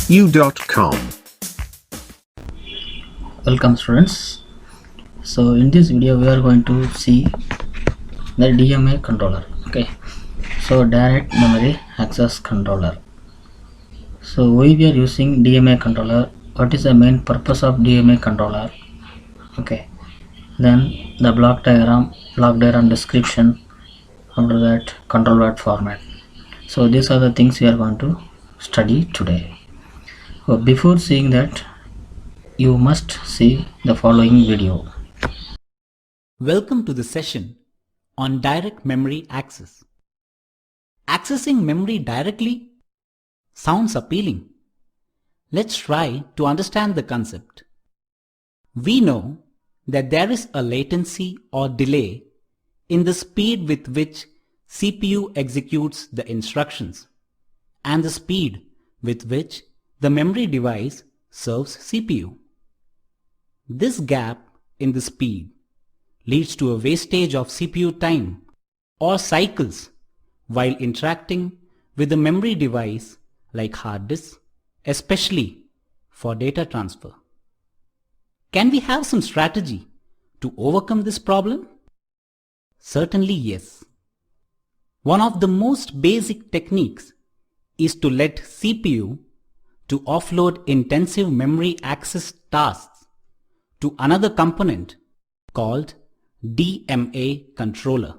u.com. Welcome students. So in this video we are going to see the DMA controller. Okay, so direct memory access controller. So why we are using DMA controller, what is the main purpose of DMA controller? Okay, then the block diagram description, after that control word format. So these are the things we are going to study today. So before seeing that, you must see the following video. Welcome to the session on direct memory access. Accessing memory directly sounds appealing. Let's try to understand the concept. We know that there is a latency or delay in the speed with which CPU executes the instructions and the speed with which the memory device serves CPU. This gap in the speed leads to a wastage of CPU time or cycles while interacting with the memory device like hard disk, especially for data transfer. Can we have some strategy to overcome this problem? Certainly yes. One of the most basic techniques is to let CPU to offload intensive memory access tasks to another component called DMA controller.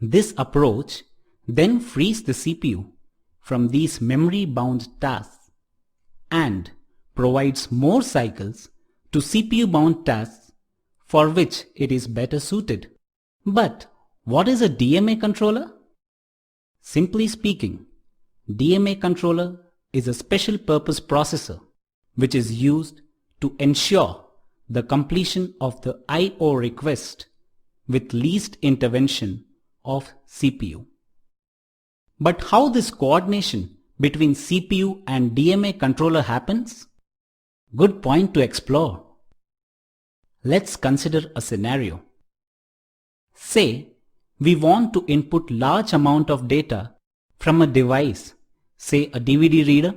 This approach then frees the CPU from these memory-bound tasks and provides more cycles to CPU-bound tasks for which it is better suited. But what is a DMA controller? Simply speaking, DMA controller is a special purpose processor which is used to ensure the completion of the I/O request with least intervention of CPU. But how this coordination between CPU and DMA controller happens? Good point to explore. Let's consider a scenario. Say we want to input large amount of data from a device, say a DVD reader.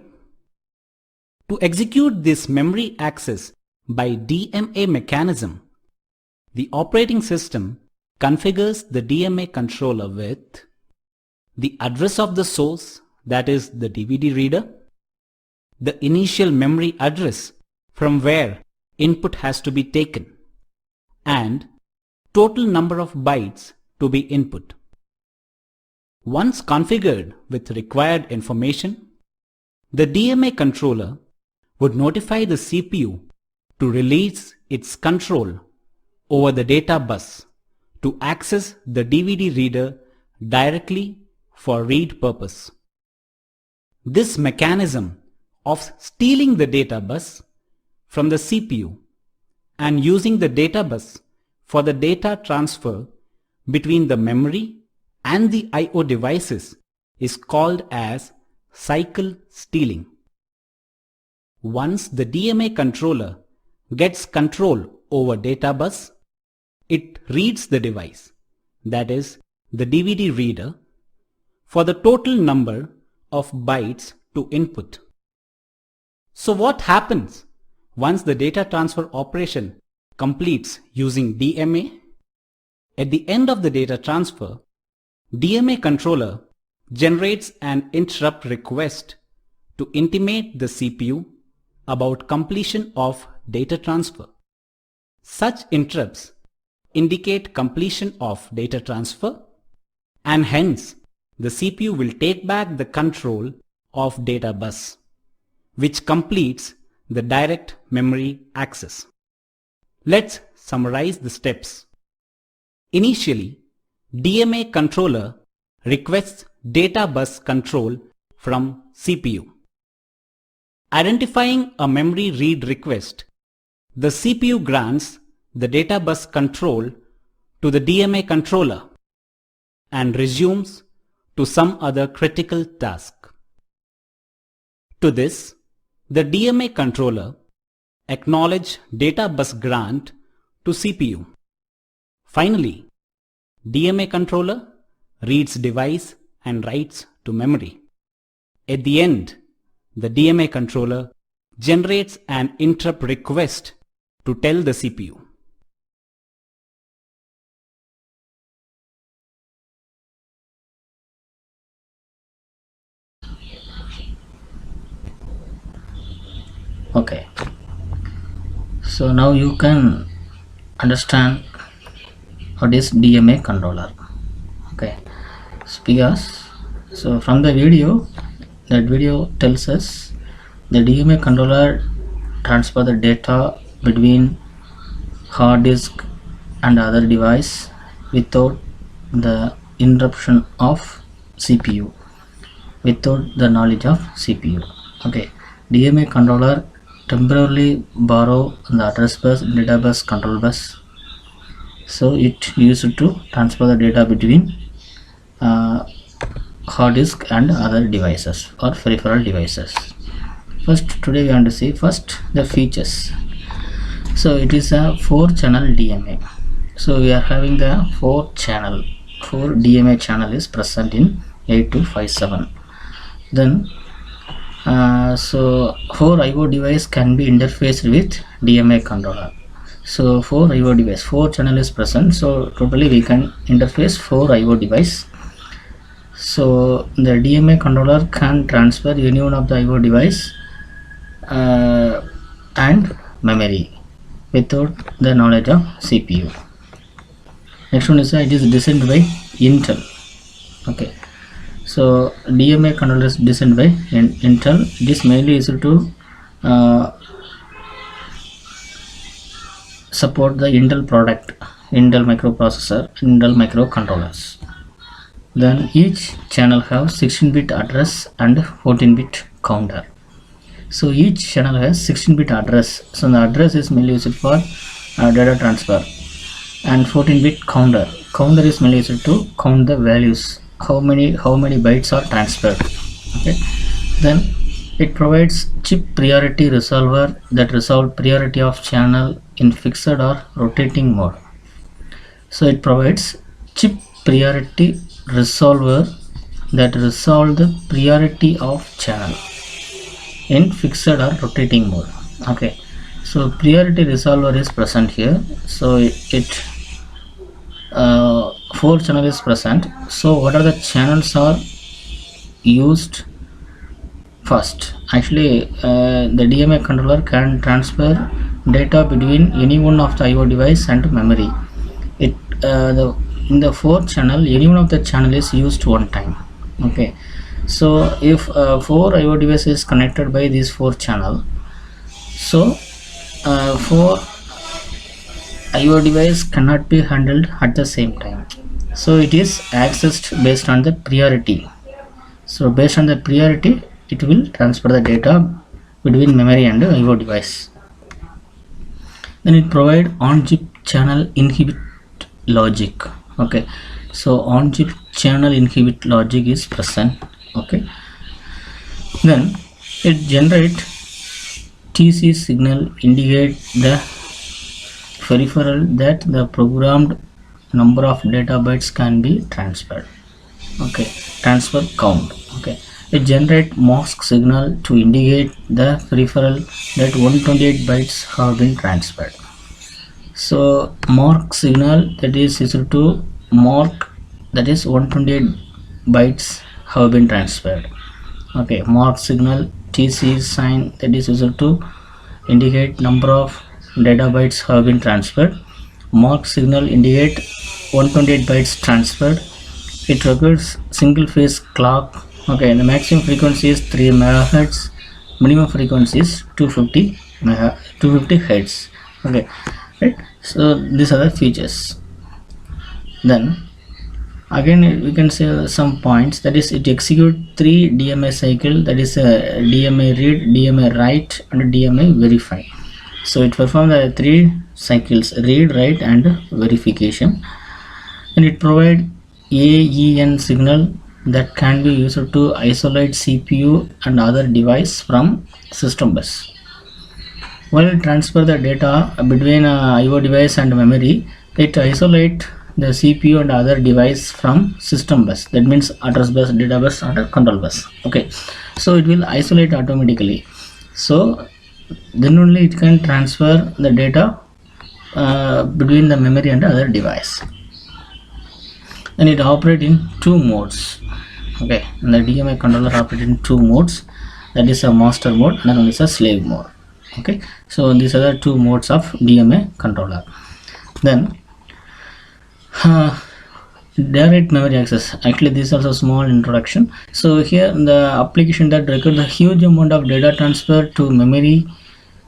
To execute this memory access by DMA mechanism, the operating system configures the DMA controller with the address of the source, that is the DVD reader, the initial memory address from where input has to be taken, and total number of bytes to be input. Once configured with required information, the DMA controller would notify the CPU to release its control over the data bus to access the DVD reader directly for read purpose. This mechanism of stealing the data bus from the CPU and using the data bus for the data transfer between the memory and the I/O devices is called as cycle stealing. Once the DMA controller gets control over data bus, it reads the device, that is the DVD reader, for the total number of bytes to input. So what happens once the data transfer operation completes using DMA? At the end of the data transfer, DMA controller generates an interrupt request to intimate the CPU about completion of data transfer. Such interrupts indicate completion of data transfer, and hence the CPU will take back the control of data bus, which completes the direct memory access. Let's summarize the steps. Initially, DMA controller requests data bus control from CPU. Identifying a memory read request, the CPU grants the data bus control to the DMA controller and resumes to some other critical task. To this, the DMA controller acknowledges data bus grant to CPU. Finally, DMA controller reads device and writes to memory. At the end, the DMA controller generates an interrupt request to tell the CPU. Okay, so now you can understand what is DMA controller. Okay, so from the video, that video tells us the DMA controller transfer the data between hard disk and other device without the interruption of CPU, without the knowledge of CPU. Okay, DMA controller temporarily borrow the address bus, data bus, control bus. So it used to transfer the data between hard disk and other devices or peripheral devices. Today we want to see first the features. So it is a 4-channel DMA. So we are having the 4 DMA channel is present in 8257. Then so 4 IO device can be interfaced with DMA controller. So 4 IO device, 4 channel is present, so totally we can interface 4 IO device. So the DMA controller can transfer any one of the IO device and memory without the knowledge of CPU. Next one is it is designed by Intel. Okay, so DMA controller is designed by Intel. It is mainly used to support the Intel product, Intel microprocessor, Intel microcontrollers. Then each channel have 16-bit address and 14-bit counter. So each channel has 16-bit address. So the address is mainly used for data transfer, and 14-bit counter. Counter is mainly used to count the values, how many bytes are transferred. Okay. Then it provides chip priority resolver that resolve priority of channel in fixed or rotating mode. So it provides chip priority resolver that resolve the priority of channel in fixed or rotating mode. Okay, so priority resolver is present here. So it 4 channel is present. So what are the channels are used? First, actually the DMA controller can transfer data between any one of the IO device and memory. It in the 4 channel, any one of the channel is used one time. Okay, so if 4 IO device is connected by these 4 channel, so 4 IO device cannot be handled at the same time. So it is accessed based on the priority. So based on the priority, it will transfer the data between memory and IO device. Then it provide on-chip channel inhibit logic. Okay, so on-chip channel inhibit logic is present. Okay, then it generate TC signal indicate the peripheral that the programmed number of data bytes can be transferred. Okay, transfer count. Okay, it generate mask signal to indicate the peripheral that 128 bytes have been transferred. So mark signal, that is used to mark that is 128 bytes have been transferred. Okay, mark signal TC sign, that is used to indicate number of data bytes have been transferred. Mark signal indicate 128 bytes transferred. It requires single phase clock. Okay, the maximum frequency is 3 MHz, minimum frequency is 250 Hz. Okay, right, so these are the features. Then again we can say some points, that is it execute 3 DMA cycle, that is DMA read, DMA write and DMA verify. So it performs the 3 cycles, read, write and verification. And it provide AEN signal that can be used to isolate CPU and other device from system bus. While transfer the data between IO device and memory, it isolate the CPU and other device from system bus. That means address bus, data bus and control bus. Okay, so it will isolate automatically. So then only it can transfer the data between the memory and other device. Then it operates in two modes. Okay, and the DMA controller operates in two modes, that is a master mode and one is a slave mode. Okay, so these are the two modes of DMA controller. Then direct memory access, actually this is also a small introduction. So here the application that requires a huge amount of data transfer to memory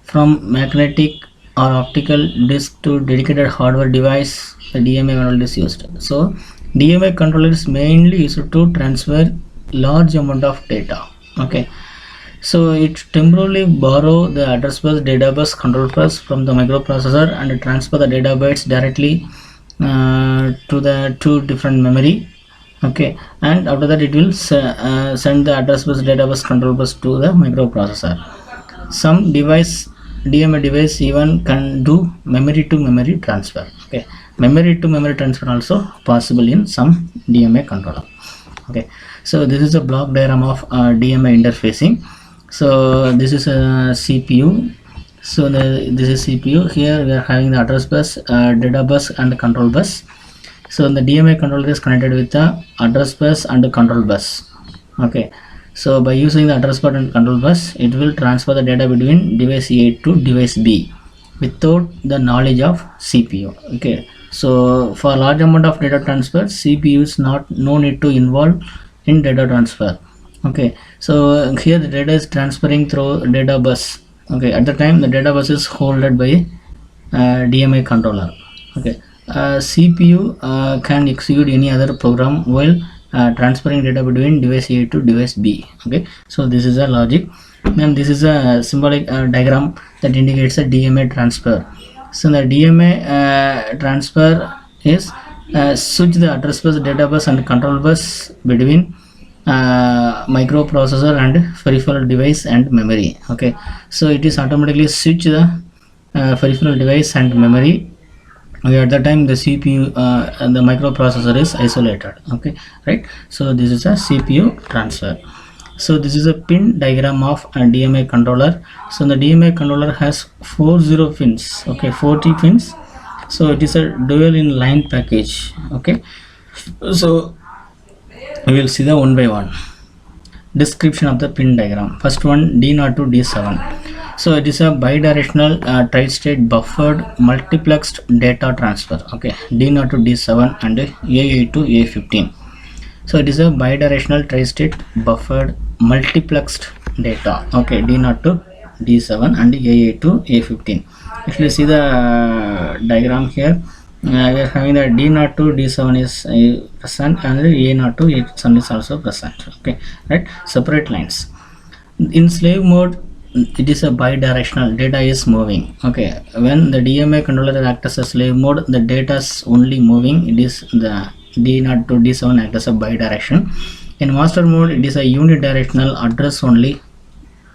from magnetic or optical disk to dedicated hardware device, the DMA controller is used. So DMA controller is mainly used to transfer large amount of data. Okay, so it temporarily borrow the address bus, data bus, control bus from the microprocessor and transfer the data bytes directly to the two different memory. Okay, and after that it will send the address bus, data bus, control bus to the microprocessor. Some device, DMA device even can do memory to memory transfer. Okay, memory to memory transfer also possible in some DMA controller. Okay, so this is a block diagram of DMA interfacing. So this is a CPU. So this is CPU. Here we are having the address bus, data bus and the control bus. So the DMA controller is connected with the address bus and the control bus. Okay, so by using the address bus and control bus, it will transfer the data between device A to device B without the knowledge of CPU. Okay, so for large amount of data transfer, CPU is no need to involve in data transfer. Okay, so here the data is transferring through data bus. Okay, at the time the data bus is held by DMA controller. Okay, CPU can execute any other program while transferring data between device A to device B. Okay, so this is a logic. Then this is a symbolic diagram that indicates a DMA transfer. So the DMA transfer is switch the address bus, data bus and control bus between microprocessor and peripheral device and memory. Okay, so it is automatically switch the peripheral device and memory. Okay, at the time the CPU and the microprocessor is isolated. Okay, right, so this is a CPU transfer. So this is a pin diagram of a DMA controller. So the DMA controller has 40 pins. Okay, 40 pins. So it is a dual in line package. Okay, so we will see the one by one description of the pin diagram. First one, D0 to D7. So it is a bidirectional tri-state buffered multiplexed data transfer. Okay, D0 to D7 and A8 to A15. So it is a bidirectional tri-state buffered multiplexed data. Okay, D0 to D7 and A8 to A15. If you see the diagram here, we are having the D0 to D7 is present and A0 to A7 is also present. Okay, right, separate lines. In slave mode, it is a bidirectional, data is moving. Okay, when the DMA controller acts as a slave mode, the data is only moving. It is the D0 to D7 acts as a bidirection. In master mode, it is a unidirectional, address only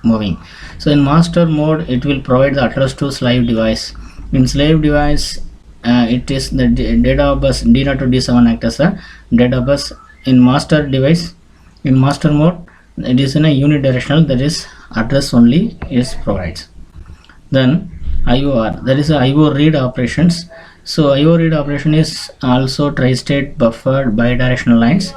moving. So in master mode, it will provide the address to slave device. In slave device, it is the data bus D0 to D7 acts as a data bus. In master device, in master mode, it is in a unidirectional, that is address only is provides. Then IOR, that is a IO read operations. So IO read operation is also tri-state buffered bidirectional lines.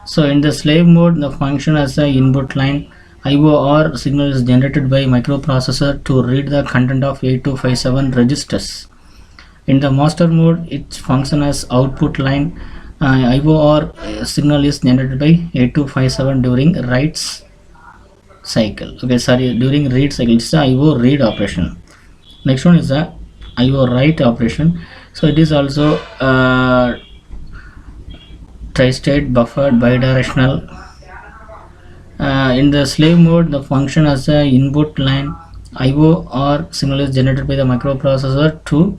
So in the slave mode, the function as a input line. IOR signal is generated by microprocessor to read the content of 8257 registers. In the master mode, it functions as output line. IOR signal is generated by 8257 during writes cycle. Okay, sorry, during read cycle. It's the IO read operation. Next one is the IO write operation. So it is also tri-state buffered bidirectional. In the slave mode, the function as a input line. IOR signal is generated by the microprocessor to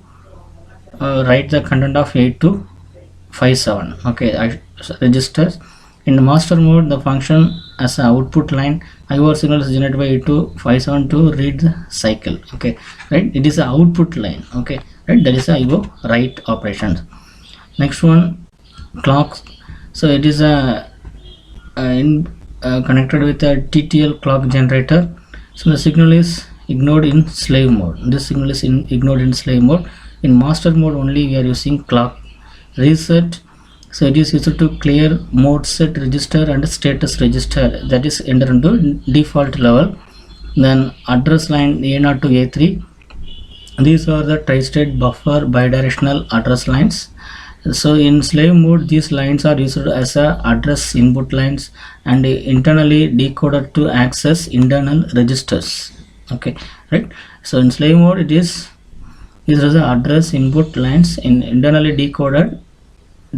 write the content of 8257. Okay, registers. In the master mode, the function as an output line. IOR signal is generated by 8257 to read the cycle. Okay, right, it is an output line. Okay, right, that is a IO write operation. Next one, clocks. So it is a connected with a TTL clock generator. So the signal is ignored in slave mode. This signal is ignored in slave mode. In master mode only we are using clock reset. So it is used to clear mode set register and status register, that is enter into default level. Then address line A0 to A3. These are the tri-state buffer bidirectional address lines. So in slave mode these lines are used as a address input lines and internally decoded to access internal registers. Okay, right. So in slave mode it is used as a address input lines internally decoded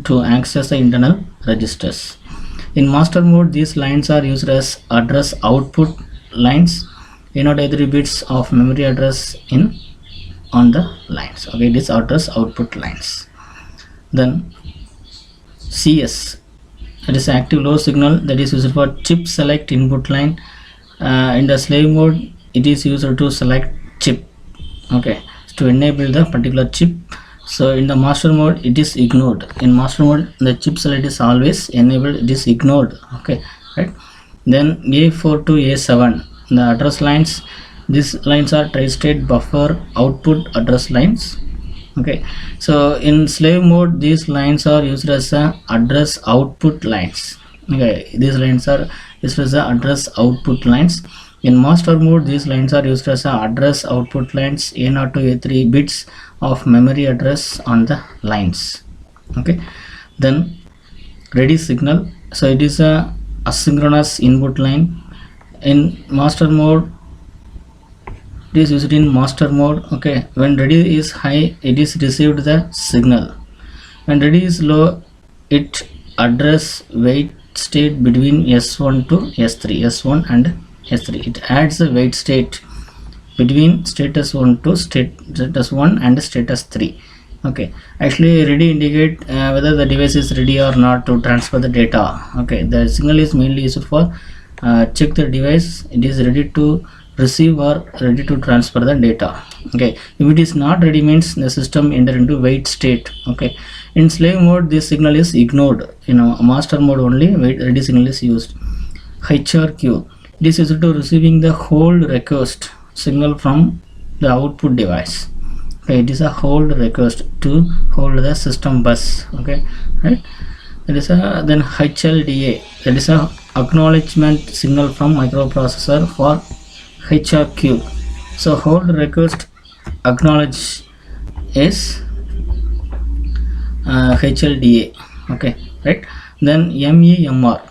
to access the internal registers. In master mode these lines are used as address output lines, A0 bits of memory address in on the lines. Okay, it is address output lines. Then CS, that is active low signal, that is used for chip select input line. In the slave mode it is used to select chip, okay, to enable the particular chip. So in the master mode it is ignored. In master mode the chip select is always enabled, it is ignored. Okay, right. Then A4 to A7, the address lines, these lines are tri-state buffer output address lines. Okay, so in slave mode these lines are used as a address output lines. Okay, these lines are used as a address output lines. In master mode these lines are used as a address output lines, A0 to A3 bits of memory address on the lines. Okay, then ready signal, so it is a asynchronous input line. In master mode it is used in master mode. Okay, when ready is high it is received the signal, when ready is low it address wait state between S1 to S3, S1 and S3. It adds a wait state between status 1 to status 1 and status 3. Okay, actually ready indicate whether the device is ready or not to transfer the data. Okay, the signal is mainly used for check the device it is ready to receive or ready to transfer the data. Okay, if it is not ready means the system enter into wait state. Okay, in slave mode this signal is ignored. Master mode only wait ready signal is used. HRQ, it is used to receiving the hold request signal from the output device. Okay, it is a hold request to hold the system bus. Okay, right. That is a then HLDA, that is a acknowledgement signal from microprocessor for HRQ. So hold request acknowledge is HLDA. Okay, right. Then MEMR.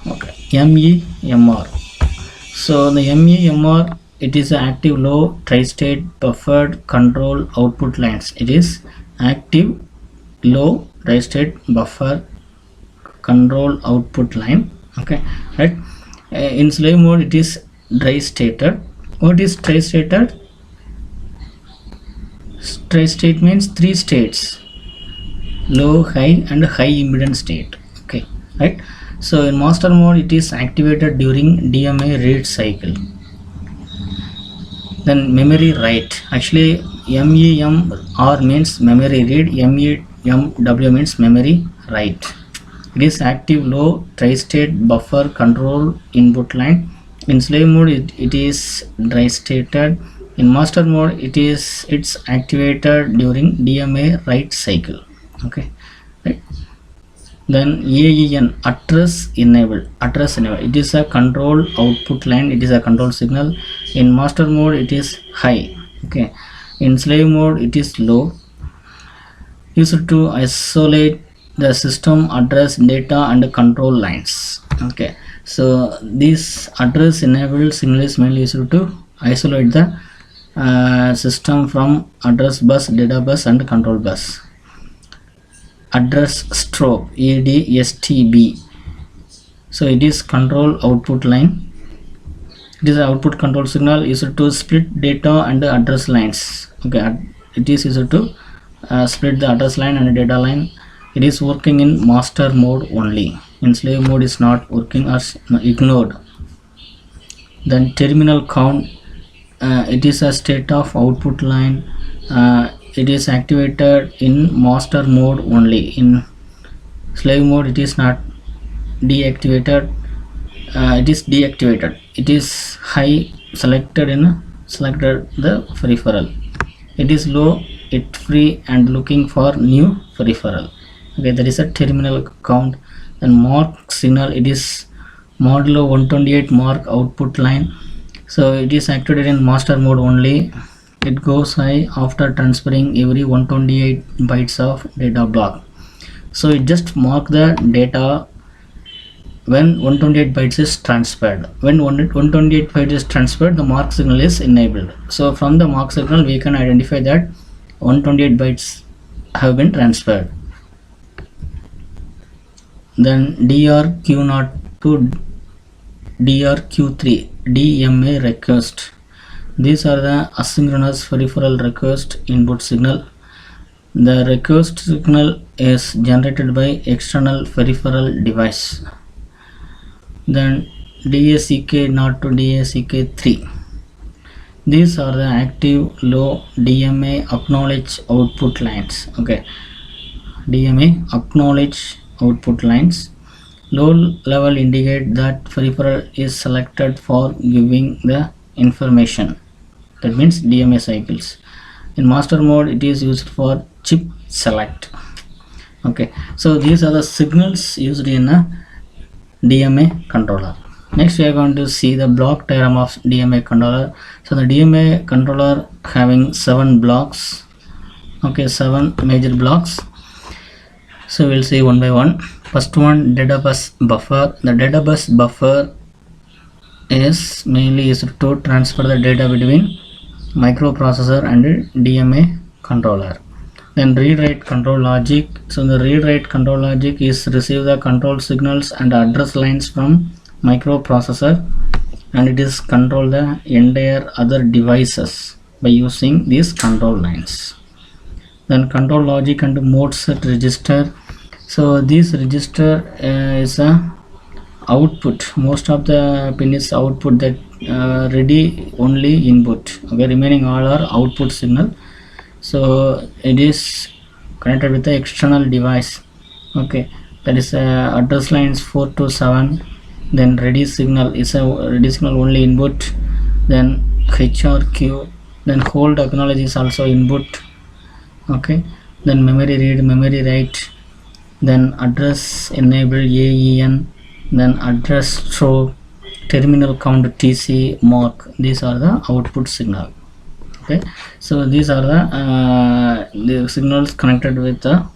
Okay, MEMR. So the MEMR, it is an active low tri-state buffered control output lines. It is active low tri-state buffer control output line. Okay, right. In slave mode it is tri-stated. What is tri-stated? Tri-state means 3 states, low, high and high impedance state. Okay, right. So in master mode it is activated during DMA read cycle. Then memory write, actually MEMR means memory read, MEMW means memory write. It is active low tri-state buffer control input line. In slave mode it is tri-stated. In master mode it's activated during DMA write cycle. Okay, right. Then AEN, address enable, it is a control output line, it is a control signal. In master mode it is high. Okay, in slave mode it is low, used to isolate the system address data and control lines. Okay, so this address enabled signal is mainly used to isolate the system from address bus, data bus and control bus. Address strobe, ADSTB, so it is control output line. It is an output control signal used to split data and address lines. Okay, it is used to split the address line and data line. It is working in master mode only. In slave mode is not working or ignored. Then terminal count, it is a state of output line. It is activated in master mode only. In slave mode it is not deactivated. It is deactivated. It is high, selected the peripheral. It is low, it free and looking for new peripheral. Okay, that is a terminal count. Then mark signal, it is modulo 128 mark output line. So it is activated in master mode only. It goes high after transferring every 128 bytes of data block. So it just mark the data when 128 bytes is transferred. When 128 bytes is transferred, the mark signal is enabled. So from the mark signal we can identify that 128 bytes have been transferred. Then DRQ0 to DRQ3 DMA request. These are the asynchronous peripheral request input signal. The request signal is generated by external peripheral device. Then DACK0 to DACK3. These are the active low DMA acknowledge output lines. Okay, DMA acknowledge output lines. Low level indicate that peripheral is selected for giving the information. That means DMA cycles. In master mode it is used for chip select. Okay, so these are the signals used in a DMA controller. Next we are going to see the block diagram of DMA controller. So the DMA controller having 7 blocks. Okay, 7 major blocks. So we'll see one by one. First one, data bus buffer. The data bus buffer is mainly used to transfer the data between microprocessor and DMA controller. Then read write control logic. So the read write control logic is receive the control signals and address lines from microprocessor, and it is control the entire other devices by using these control lines. Then control logic and mode set register. So this register is a output. Most of the pin is output, that ready only input. Okay, remaining all are output signal. So it is connected with the external device. Okay, that is address lines 4 to 7. Then ready signal is a ready signal only input. Then HRQ. Then hold acknowledge is also input. Okay, then memory read, memory write. Then address enable AEN. Then address throw, terminal count TC, mark. These are the output signal. Okay, so these are the signals connected with the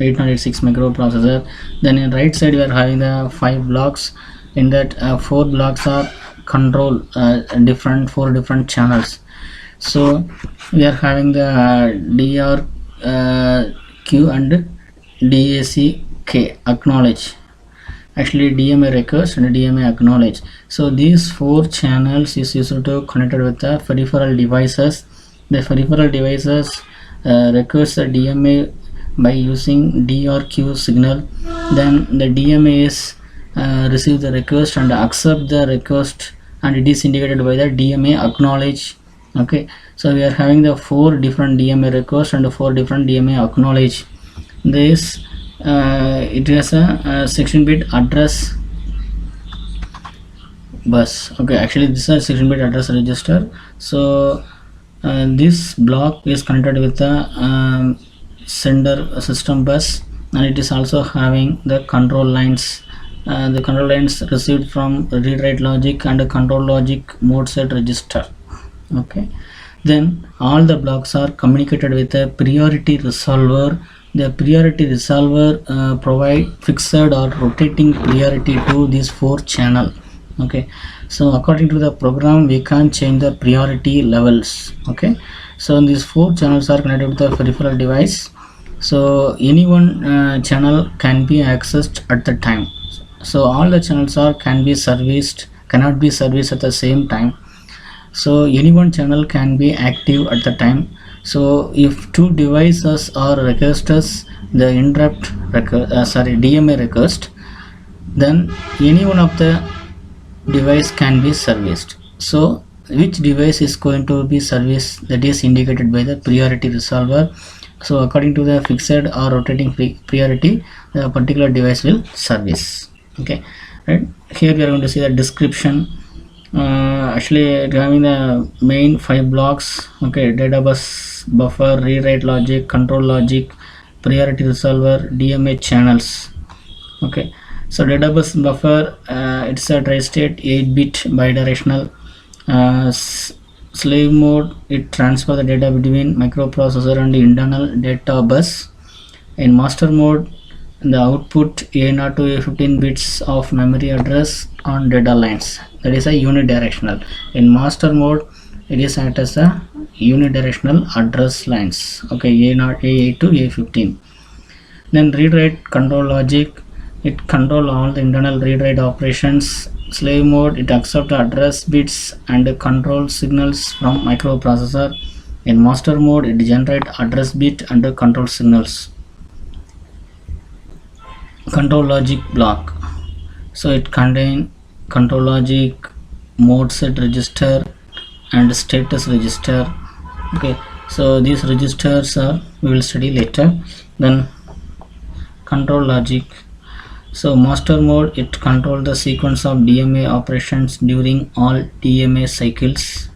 8086 microprocessor. Then in right side we are having the 5 blocks. In that 4 blocks are control, 4 different channels. So we are having the DRQ and DACK acknowledge. Actually DMA request and DMA acknowledge. So these 4 channels is used to connected with the peripheral devices. The peripheral devices request the DMA by using DRQ signal. Then the DMA is receive the request and accept the request, and it is indicated by the DMA acknowledge. Okay, so we are having the 4 different DMA requests and 4 different DMA acknowledge. This it has a 16-bit address bus. Okay, actually this is a 16-bit address register. So this block is connected with the sender system bus, and it is also having the control lines. The control lines received from read write logic and control logic mode set register. Okay, then all the blocks are communicated with a priority resolver. The priority resolver provide fixed or rotating priority to these 4 channel. Okay, so according to the program we can change the priority levels. Okay, so these 4 channels are connected with the peripheral device. So any one channel can be accessed at the time. So all the channels cannot be serviced at the same time. So any one channel can be active at the time. So if 2 devices are requested the interrupt DMA request, then any one of the device can be serviced. So which device is going to be serviced, that is indicated by the priority resolver. So according to the fixed or rotating priority, the particular device will service. Okay, right, here we are going to see the description. Actually having the main 5 blocks. Okay, data bus, buffer, rewrite logic, control logic, priority resolver, DMA channels. Okay, so data bus buffer, it's a tri-state 8-bit bidirectional. Slave mode, it transfer the data between microprocessor and the internal data bus. In master mode, the output A0 to A15 bits of memory address on data lines, that is a unidirectional. In master mode, it is act as a unidirectional address lines. Okay, A0, A8 to A15. Then read write control logic, it control all the internal read write operations. Slave mode, it accept address bits and control signals from microprocessor. In master mode, it generate address bit and control signals. Control logic block, so it contain control logic, mode set register and status register. Okay, so these registers are we will study later. Then control logic, so master mode, it control the sequence of DMA operations during all DMA cycles.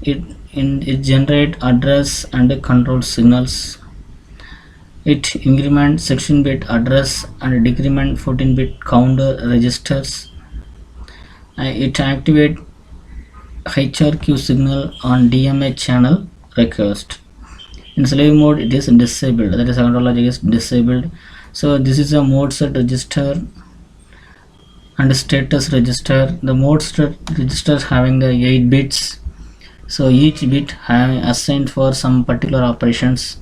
It generate address and control signals. It increment 16-bit address and decrement 14-bit counter registers. It activate HRQ signal on DMA channel request. In slave mode, it is disabled, that is control logic is disabled. So this is a mode set register and status register. The mode set registers having the 8 bits, so each bit having assigned for some particular operations.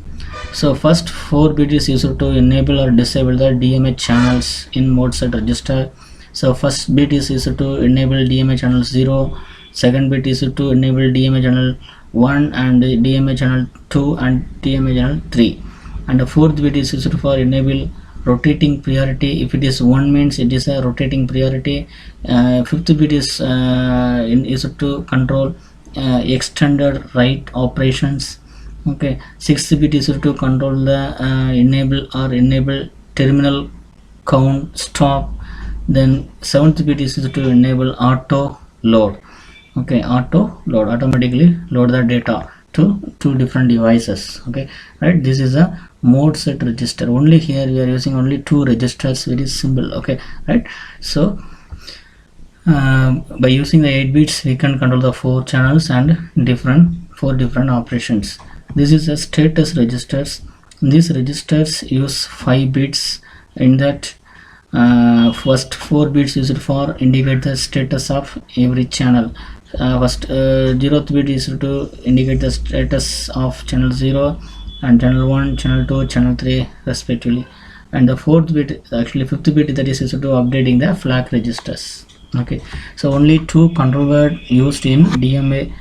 So first 4 bit is used to enable or disable the DMA channels in mode set register. So first bit is used to enable DMA channel 0, second bit is used to enable DMA channel 1 and DMA channel 2 and DMA channel 3, and the fourth bit is used for enable rotating priority. If it is 1 means it is a rotating priority. Fifth bit is used to control extended write operations. Okay, sixth bit is to control the enable terminal count stop. Then seventh bit is to enable auto load. Okay, auto load, automatically load the data to 2 different devices. Okay, right, this is a mode set register. Only here we are using only 2 registers, very simple. Okay, right, so by using the 8 bits we can control the 4 channels and 4 different operations. This is a status registers. These registers use 5 bits. In that first 4 bits used for indicate the status of every channel. First 0th bit is to indicate the status of channel 0 and channel 1, channel 2, channel 3 respectively, and the 4th bit, actually 5th bit, that is used to updating the flag registers. Okay, so only 2 control word used in DMA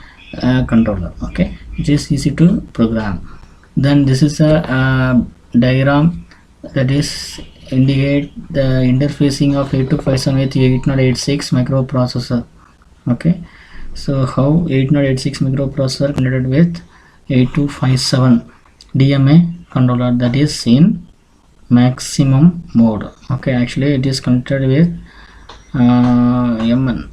controller. Okay, which is easy to program. Then this is a diagram that is indicate the interfacing of 8257 with 8086 microprocessor. Okay, so how 8086 microprocessor connected with 8257 DMA controller, that is in maximum mode. Okay, actually it is connected with MN.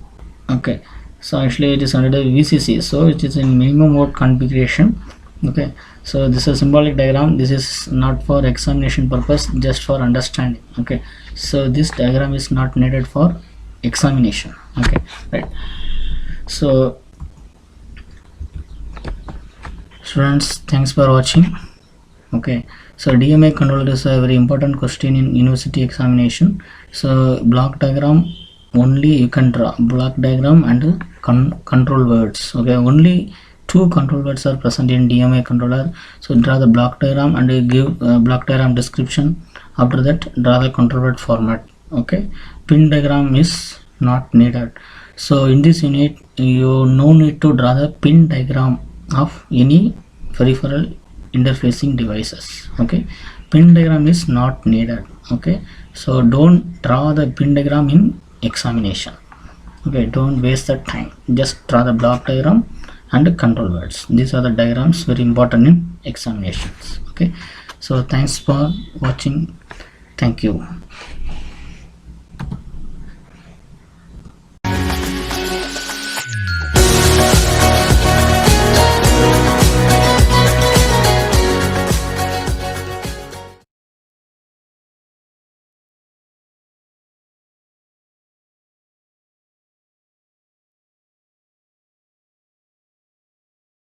Okay, so actually it is under the VCC, so it is in minimum mode configuration. Okay, so this is a symbolic diagram. This is not for examination purpose, just for understanding. Okay, so this diagram is not needed for examination. Okay, right. So students, thanks for watching. Okay, so DMA controller is a very important question in university examination. So block diagram only you can draw, block diagram and control words. Okay, only 2 control words are present in DMA controller. So draw the block diagram and give block diagram description. After that draw the control word format. Okay, pin diagram is not needed. So in this unit you no need to draw the pin diagram of any peripheral interfacing devices. Okay, pin diagram is not needed. Okay, so don't draw the pin diagram in examination. Okay, don't waste the time, just draw the block diagram and control words. These are the diagrams very important in examinations. Okay, so thanks for watching. Thank you.